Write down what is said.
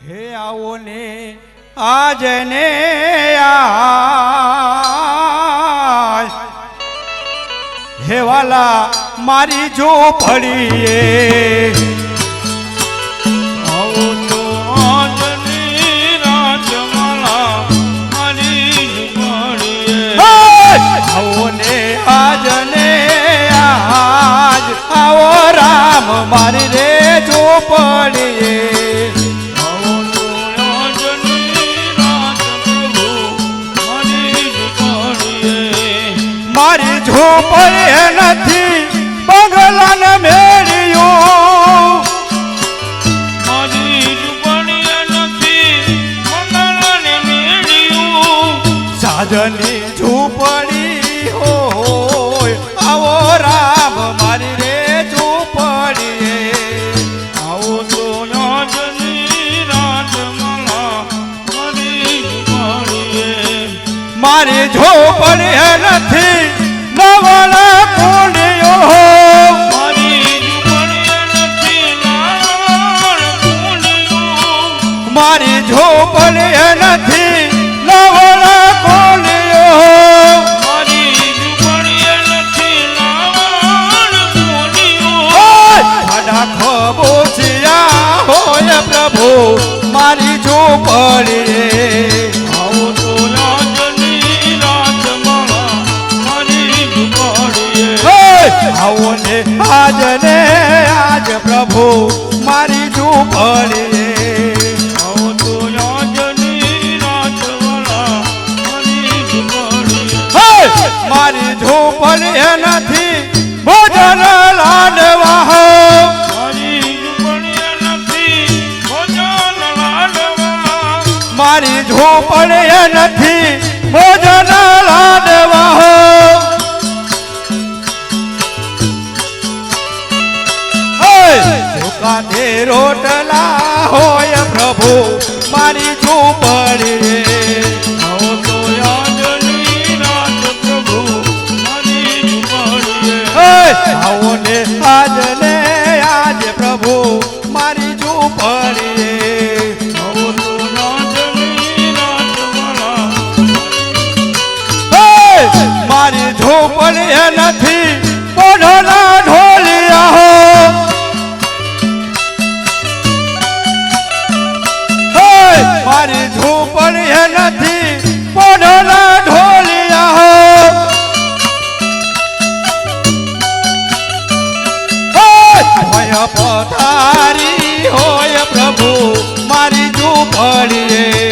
હે આવો ને આજને આજ હે વાલા મારી જો પડીએ આવો તો આજની રાજમાલા મારી જ પડીએ આવો ને આજને આજ આવો રામ મારી રે જો પડીએ મારી ઝોપડી નથી બંગલાને મેળ્યું મારી ઝૂંપડી નથી બંગલાને મેળ્યું સાજની ઝૂંપડી હોય આવો રામ મારી રે ઝૂંપડીએ આવો તો આજની રાજમાલા મારી જ પડીએ મારી ઝોપડી નથી નવલા કુંડિયો મારી ઝૂંપડી નથી નાવળ કુંડિયું મારી ઝોપડી નથી નવલા કુંડિયો મારી ઝૂંપડી નથી નાવળ કુંડિયું ખાડા ખબોચિયા હોય પ્રભુ મારી ઝોપડીએ આવો તો આજની રાજમાલા મારી જ પડીએ આવો ને આજને આજ પ્રભુ મારી ઝૂંપડીએ આવો તો આજની રાજમાલા મારી જ પડીએ મારી ઝૂંપડી નથી ભોજન લાડવા મારી ઝૂંપડી નથી ભોજન લાડવા મારી ઝૂંપડી નથી ભોજન લાડવા કાંધે રોટલા હોય પ્રભુ મારી ઝૂંપડીએ આવો તો આજની રાત પ્રભુ મારી જ પડીએ આવો ને આજને આજ પ્રભુ મારી ઝૂંપડીએ આવો તો આજની રાજમાલા મારી ઝૂંપડી નથી પોઢોના ઢોલિયા મારી ઝૂંપડી નથી પોઢોના ઢોલિયા હોય પથારી હોય પ્રભુ મારી ઝૂંપડીએ